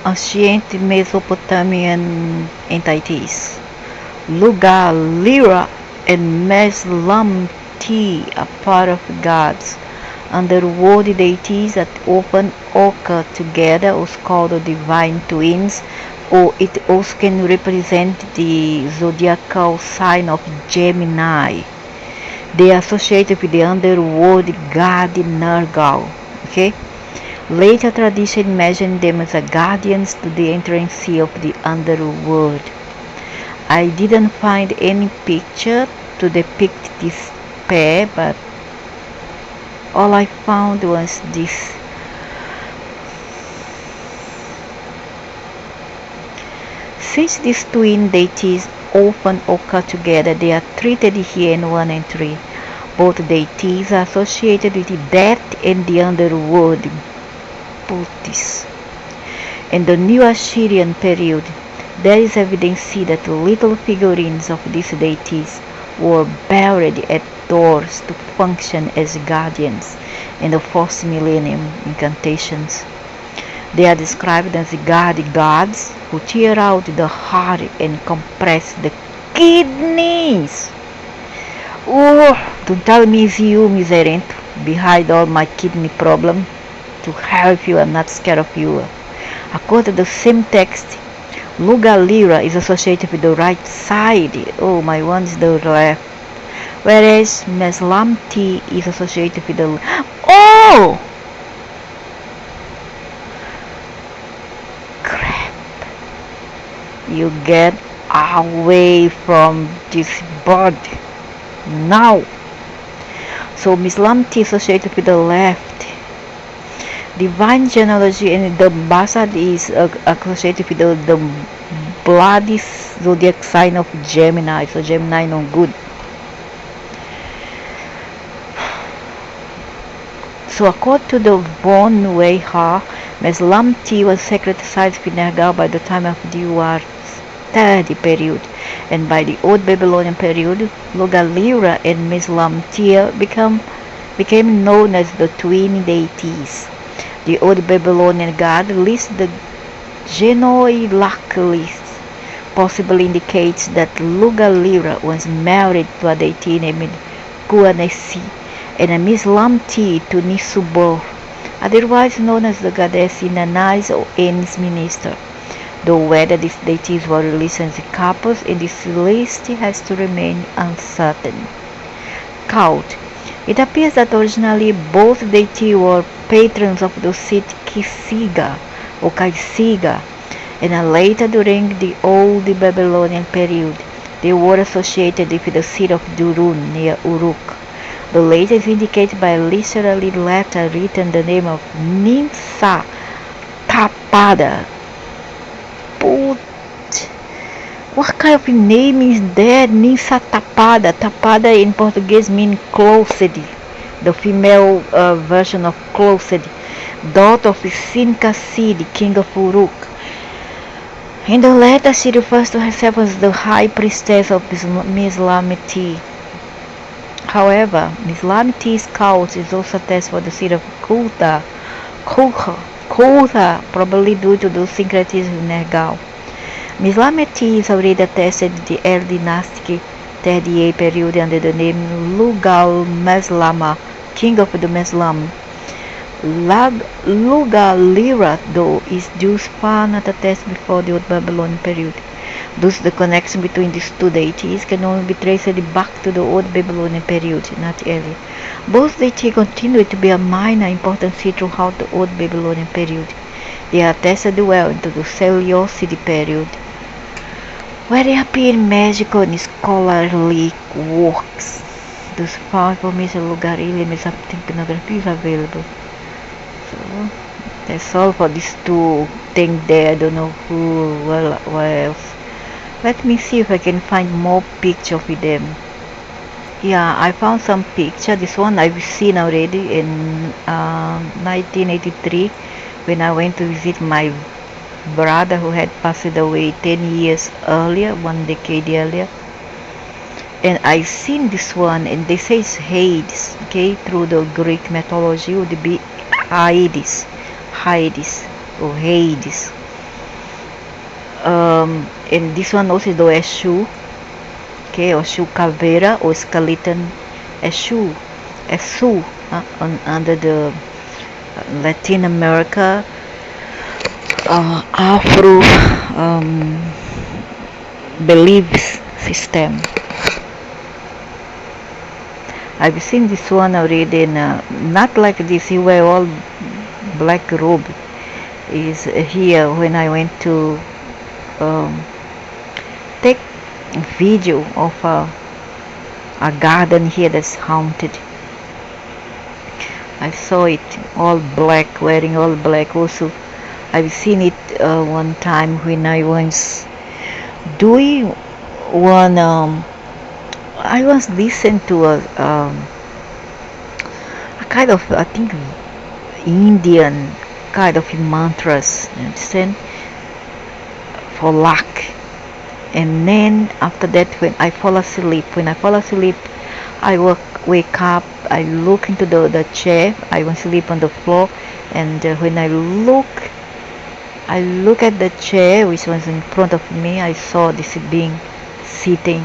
ancient Mesopotamian entities. Lugalirra and Meslamtaea are part of gods. Underworld deities that often occur together are called divine twins, or it also can represent the zodiacal sign of Gemini. They are associated with the underworld god Nergal. Okay? Later tradition imagined them as guardians to the entrance of the underworld. I didn't find any picture to depict this pair, but all I found was this. Since these twin deities often occur together, they are treated here in 1 and 3. Both deities are associated with death and the underworld. In the New Assyrian period, there is evidence that little figurines of these deities were buried at doors to function as guardians in the 4th millennium incantations. They are described as gods who tear out the heart and compress the kidneys. Oh, don't tell me it's you, miserento, behind all my kidney problem. To help you, I'm not scared of you. According to the same text, Lugalirra is associated with the right side. Oh, my one is the left. Whereas Meslamtaea is associated with the oh! Crap. You get away from this body. Now. So Meslamtaea is associated with the left. Divine genealogy and the Basad is associated with the bloody zodiac sign of Gemini. So Gemini no good. So according to the Von Weyha, Meslamtaea was sacred-sized with Nergal by the time of the War 30 period, and by the Old Babylonian period, Lugalirra and Meslamtaea became known as the twin deities. The Old Babylonian god list, the GEMINI list, possibly indicates that Lugalirra was married to a deity named Kuanesi and a Meslamtaea to Nisubor, otherwise known as the goddess Inanais or En's minister. Though whether these deities were released as couples in this list has to remain uncertain. Cult. It appears that originally both deities were patrons of the city Kisiga or Kaisiga, and later during the Old Babylonian period they were associated with the city of Durun near Uruk. The later is indicated by a literary letter written the name of Ninsa Tapada. What kind of name is that? Ninsa Tapada. Tapada in Portuguese means closed. The female version of closed. Daughter of Sinkasi, king of Uruk. In the letter, she refers to herself as the high priestess of Meslamtaea. However, Meslamtaea's cult is also attested for the city of Kulta, probably due to the syncretism in Nergal. Meslamtaea is already attested in the early dynastic 38 period under the name Lugal-Meslama, king of the Meslam. Lugalirra, though, is thus far not attested before the Old Babylonian period. Thus, the connection between these two deities can only be traced back to the Old Babylonian period, not earlier. Both deities continue to be a minor importance throughout the Old Babylonian period. They are attested well into the Seleucid period, where they appear in magical and scholarly works. Thus far, information Lugalirra and Meslamtaea iconography is available. So that's all for these two things there. I don't know who, what else. Let me see if I can find more pictures with them. Yeah, I found some picture. This one I've seen already in 1983 when I went to visit my brother who had passed away 10 years earlier, 1 decade earlier. And I seen this one, and they say it's Hades. Okay, through the Greek mythology would be Hades or Hades. And this one also do Eshu, okay, or Shu Caveira or skeleton Eshu, under the Latin America Afro beliefs system. I've seen this one already, not like this. You wear all black robe. Is here when I went to take video of a garden here that's haunted. I saw it all black, wearing all black. Also, I've seen it one time when I was doing one. I was listening to a kind of, I think, Indian kind of mantras, understand, for luck. And then after that, when I fall asleep, I wake up, I look into the chair, I was sleep on the floor, and when I look at the chair which was in front of me, I saw this being sitting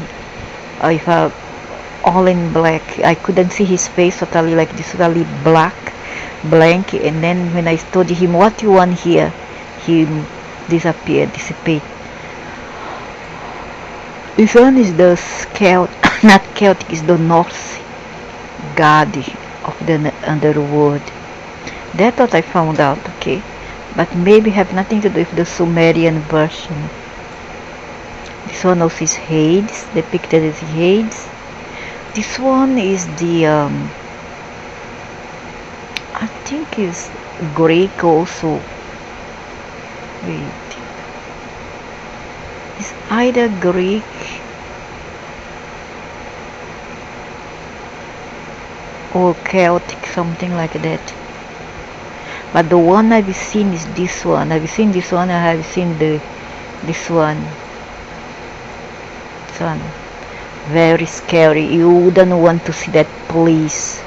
all in black. I couldn't see his face, totally like this, totally blank. And then when I told him, what you want here, he dissipate. This one is the not Celtic, is the Norse god of the underworld. That's what I found out, okay? But maybe have nothing to do with the Sumerian version. This one also is Hades, depicted as Hades. This one is the, I think is Greek also. Wait. It's either Greek or Celtic, something like that. But the one I've seen is this one. I've seen this one, I have seen this one. This one. Very scary. You wouldn't want to see that, please.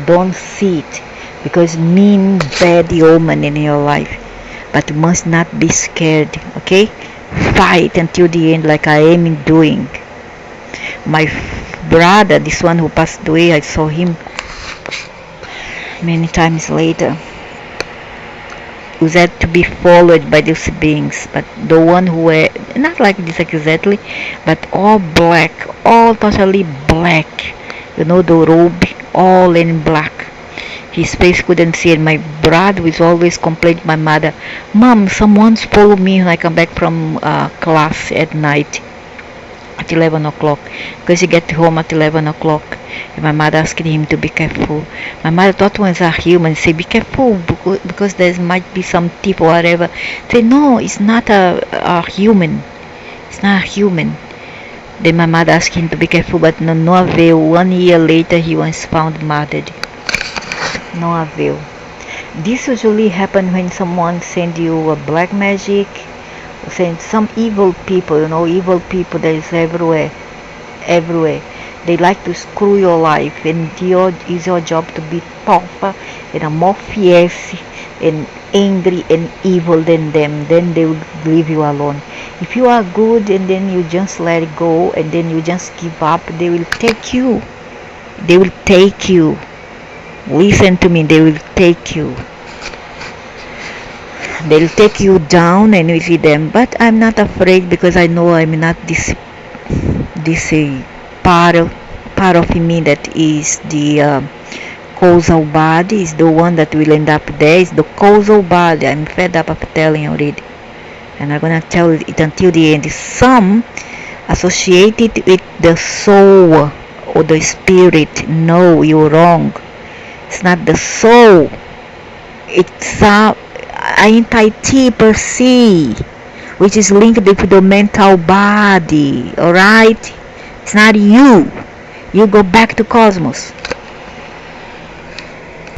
Don't see it, because it means bad omen in your life. But you must not be scared, okay? Fight until the end, like I am doing. My brother, this one who passed away, I saw him many times later. Who had to be followed by these beings, but the one who were not like this exactly, but all black, all totally black. You know, the robe, all in black. His face couldn't see it. My brother was always complaining to my mother, Mom, someone's followed me when I come back from class at night at 11 o'clock, because he get home at 11 o'clock. And my mother asking him to be careful. My mother thought ones are human, say be careful because there might be some thief or whatever. Say no, it's not a human. It's not a human. Then my mother asked him to be careful, but no avail. 1 year later he was found murdered. No avail. This usually happens when someone send you a black magic, send some evil people, you know, evil people that is everywhere. They like to screw your life, and it's your job to be tougher and more fierce and angry and evil than them. Then they will leave you alone. If you are good and then you just let it go and then you just give up, they will take you. They will take you. Listen to me, they will take you. They'll take you down and you see them. But I'm not afraid, because I know I'm not this part of me that is the causal body, is the one that will end up there, is the causal body. I'm fed up of telling already, and I'm gonna tell it until the end. Some associate it with the soul or the spirit. No, you're wrong. It's not the soul. It's a entity per se, which is linked with the mental body. Alright? It's not you. You go back to cosmos.